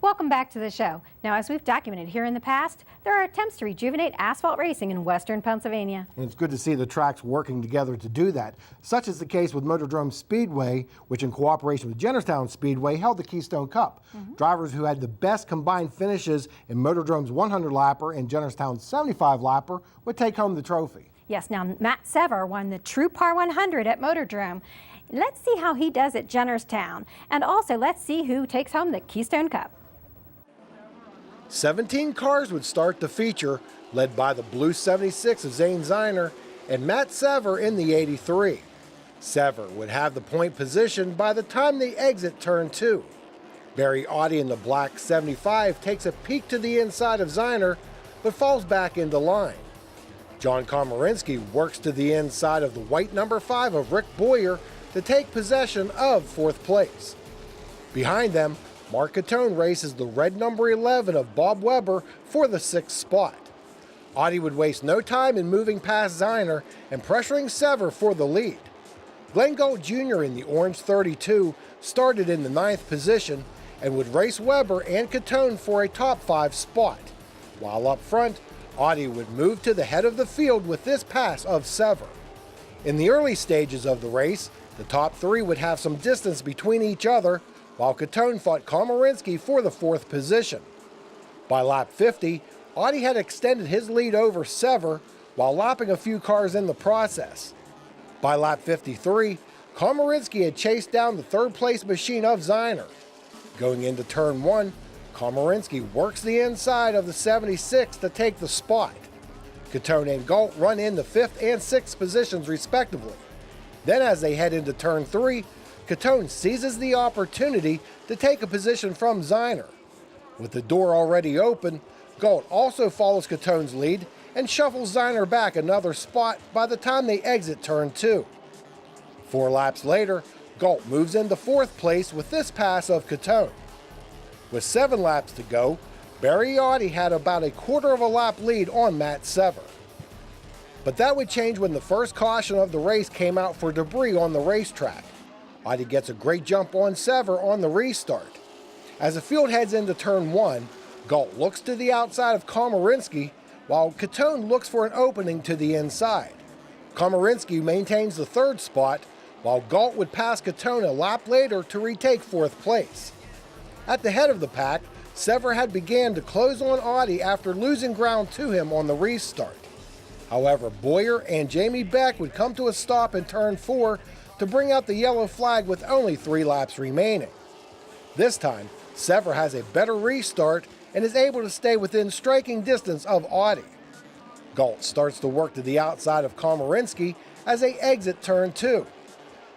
Welcome back to the show. Now, as we've documented here in the past, there are attempts to rejuvenate asphalt racing in western Pennsylvania. And it's good to see the tracks working together to do that. Such is the case with Motordrome Speedway, which in cooperation with Jennerstown Speedway held the Keystone Cup. Drivers who had the best combined finishes in Motordrome's 100-lapper and Jennerstown's 75-lapper would take home the trophy. Yes, now Matt Sever won the True Par 100 at Motordrome. Let's see how he does at Jennerstown. And also, let's see who takes home the Keystone Cup. 17 cars would start the feature, led by the blue 76 of Zane Ziner and Matt Sever in the 83. Sever would have the point position by the time they exit turn 2. Barry Audi in the black 75 takes a peek to the inside of Ziner, but falls back into line. John Komarinsky works to the inside of the white number 5 of Rick Boyer to take possession of 4th place. Behind them, Mark Catone races the red number 11 of Bob Weber for the 6th spot. Audi would waste no time in moving past Ziner and pressuring Sever for the lead. Glenn Galt Jr. in the orange 32 started in the 9th position and would race Weber and Catone for a top 5 spot. While up front, Audi would move to the head of the field with this pass of Sever. In the early stages of the race, the top 3 would have some distance between each other, while Catone fought Komarinsky for the 4th position. By lap 50, Audi had extended his lead over Sever while lapping a few cars in the process. By lap 53, Komarinsky had chased down the 3rd place machine of Ziner. Going into turn 1, Komarinsky works the inside of the 76 to take the spot. Catone and Galt run in the 5th and 6th positions respectively. Then as they head into turn 3, Catone seizes the opportunity to take a position from Ziner. With the door already open, Galt also follows Catone's lead and shuffles Ziner back another spot by the time they exit turn 2. 4 laps later, Galt moves into 4th place with this pass of Catone. With 7 laps to go, Barry Audi had about a quarter of a lap lead on Matt Sever. But that would change when the first caution of the race came out for debris on the racetrack. Audi gets a great jump on Sever on the restart. As the field heads into turn 1, Galt looks to the outside of Komarinsky, while Catone looks for an opening to the inside. Komarinsky maintains the 3rd spot, while Galt would pass Catone a lap later to retake 4th place. At the head of the pack, Sever had began to close on Audi after losing ground to him on the restart. However, Boyer and Jamie Beck would come to a stop in turn 4 to bring out the yellow flag with only 3 laps remaining. This time, Sever has a better restart and is able to stay within striking distance of Audi. Galt starts to work to the outside of Komarinsky as they exit turn 2.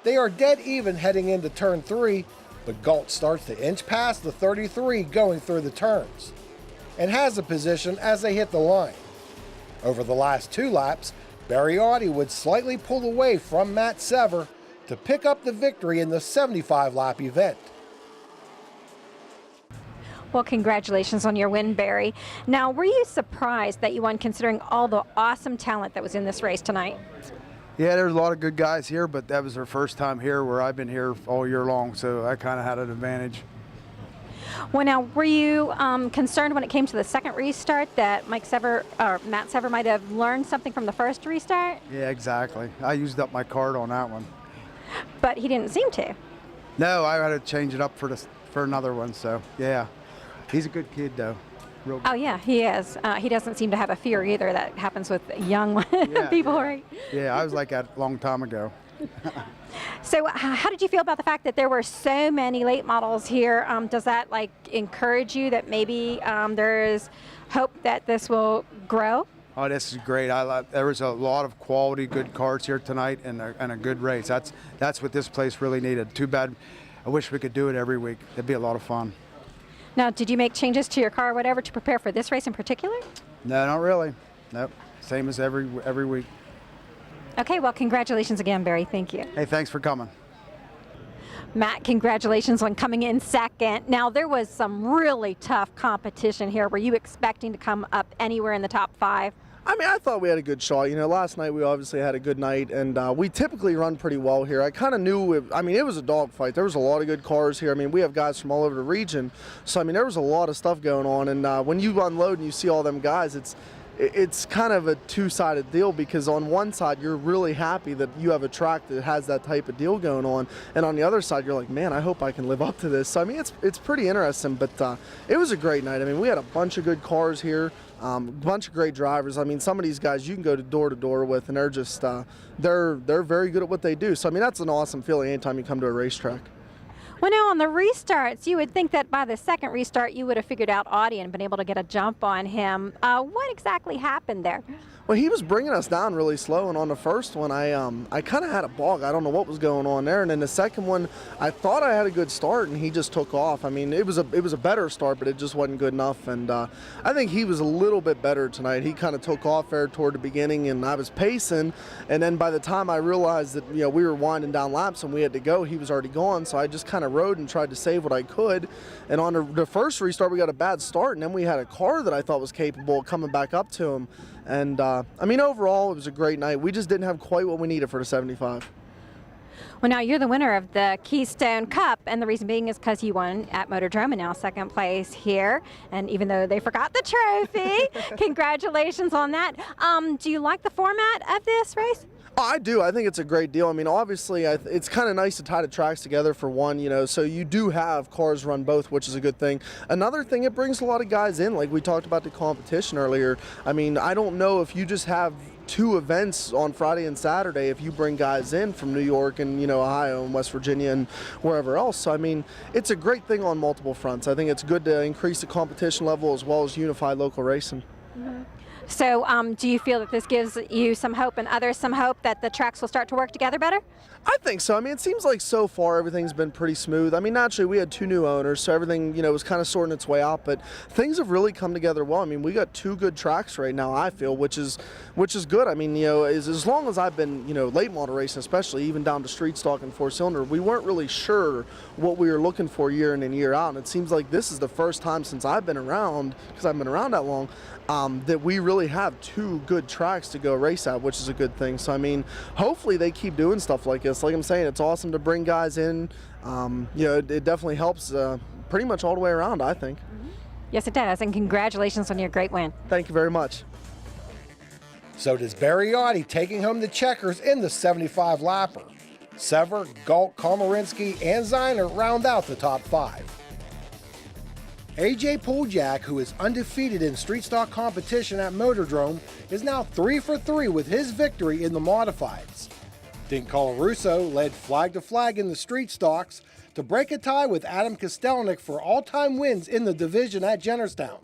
They are dead even heading into turn 3, but Galt starts to inch past the 33 going through the turns, and has a position as they hit the line. Over the last 2 laps, Barry Audi would slightly pull away from Matt Sever to pick up the victory in the 75-lap event. Well, congratulations on your win, Barry. Now, were you surprised that you won considering all the awesome talent that was in this race tonight? Yeah, there's a lot of good guys here, but that was their first time here where I've been here all year long, so I kind of had an advantage. Well, now, were you concerned when it came to the 2nd restart that Matt Sever might have learned something from the 1st restart? Yeah, exactly. I used up my card on that one. But he didn't seem to. No, I had to change it up for another one, so yeah. He's a good kid, though. Real good. Oh, yeah, he is. He doesn't seem to have a fear either. That happens with young people, right? Yeah, I was like that a long time ago. So how did you feel about the fact that there were so many late models here? Does that encourage you that maybe there is hope that this will grow? Oh, this is great. There was a lot of quality, good cars here tonight and a good race. That's what this place really needed. Too bad. I wish we could do it every week. It'd be a lot of fun. Now, did you make changes to your car or whatever to prepare for this race in particular? No, not really. Nope. Same as every week. Okay, well, congratulations again, Barry. Thank you. Hey, thanks for coming. Matt, congratulations on coming in 2nd. Now, there was some really tough competition here. Were you expecting to come up anywhere in the top 5? I mean, I thought we had a good shot. You know, last night we obviously had a good night, and we typically run pretty well here. I kind of knew, it was a dogfight. There was a lot of good cars here. I mean, we have guys from all over the region. So, I mean, there was a lot of stuff going on. And when you unload and you see all them guys, it's kind of a two-sided deal, because on one side you're really happy that you have a track that has that type of deal going on, and on the other side you're like, man, I hope I can live up to this. So I mean, it's pretty interesting, but it was a great night. I mean, we had a bunch of good cars here, a bunch of great drivers. I mean, some of these guys you can go to door with, and they're just they're very good at what they do. So I mean, that's an awesome feeling anytime you come to a racetrack. Well, now on the restarts, you would think that by the second restart you would have figured out Audie and been able to get a jump on him. What exactly happened there? Well, he was bringing us down really slow, and on the first one, I kind of had a bog. I don't know what was going on there. And then the second one, I thought I had a good start, and he just took off. I mean, it was a better start, but it just wasn't good enough. And I think he was a little bit better tonight. He kind of took off there toward the beginning, and I was pacing. And then by the time I realized that we were winding down laps and we had to go, he was already gone. So I just kind of rode and tried to save what I could. And on the first restart, we got a bad start, and then we had a car that I thought was capable of coming back up to him. And I mean, overall, it was a great night. We just didn't have quite what we needed for the 75. Well, now you're the winner of the Keystone Cup, and the reason being is because you won at Motordrome and now second place here. And even though they forgot the trophy, congratulations on that. Do you like the format of this race? Oh, I do. I think it's a great deal. I mean, obviously, it's kind of nice to tie the tracks together for one, so you do have cars run both, which is a good thing. Another thing, it brings a lot of guys in, like we talked about the competition earlier. I mean, I don't know if you just have two events on Friday and Saturday if you bring guys in from New York and Ohio and West Virginia and wherever else. So I mean, it's a great thing on multiple fronts. I think it's good to increase the competition level as well as unify local racing. Mm-hmm. So do you feel that this gives you some hope and others some hope that the tracks will start to work together better? I think so. I mean, it seems like so far everything's been pretty smooth. I mean, naturally we had two new owners, so everything, was kind of sorting its way out, but things have really come together well. I mean, we got two good tracks right now, I feel, which is good. I mean, as long as I've been, late model racing, especially even down to street stock and four-cylinder, we weren't really sure what we were looking for year in and year out. And it seems like this is the first time since I've been around, because I've been around that long, that we really have two good tracks to go race at, which is a good thing. So I mean, hopefully they keep doing stuff like this. Like I'm saying, it's awesome to bring guys in. It definitely helps pretty much all the way around, I think. Mm-hmm. Yes, it does, and congratulations on your great win. Thank you very much. So does Barry Audie taking home the checkers in the 75 lapper. Sever, Galt, Komarinsky, and Ziner round out the top 5. AJ Puljak, who is undefeated in street stock competition at Motordrome, is now 3 for 3 with his victory in the modifieds. Dink Colarusso led flag to flag in the street stocks to break a tie with Adam Kostelnik for all-time wins in the division at Jennerstown.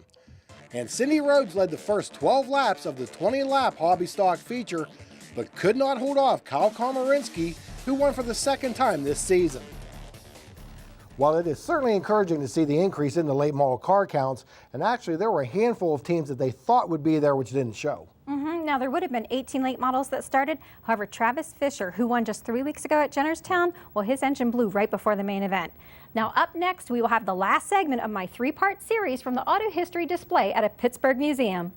And Cindy Rhodes led the first 12 laps of the 20-lap hobby stock feature, but could not hold off Kyle Komarinsky, who won for the second time this season. While it is certainly encouraging to see the increase in the late model car counts, and actually there were a handful of teams that they thought would be there which didn't show. Mm-hmm. Now there would have been 18 late models that started. However, Travis Fisher, who won just 3 weeks ago at Jennerstown, well, his engine blew right before the main event. Now up next, we will have the last segment of my 3-part series from the auto history display at a Pittsburgh museum.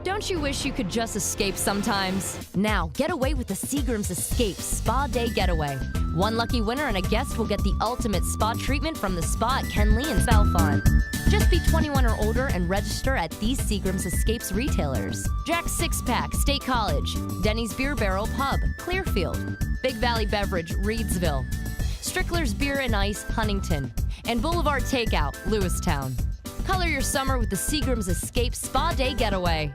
Don't you wish you could just escape sometimes? Now, get away with the Seagram's Escape Spa Day Getaway. One lucky winner and a guest will get the ultimate spa treatment from the spa at Ken Lee and Belfont. Just be 21 or older and register at these Seagram's Escapes retailers: Jack's Six Pack, State College; Denny's Beer Barrel Pub, Clearfield; Big Valley Beverage, Reedsville; Strickler's Beer and Ice, Huntington; and Boulevard Takeout, Lewistown. Color your summer with the Seagram's Escape Spa Day Getaway.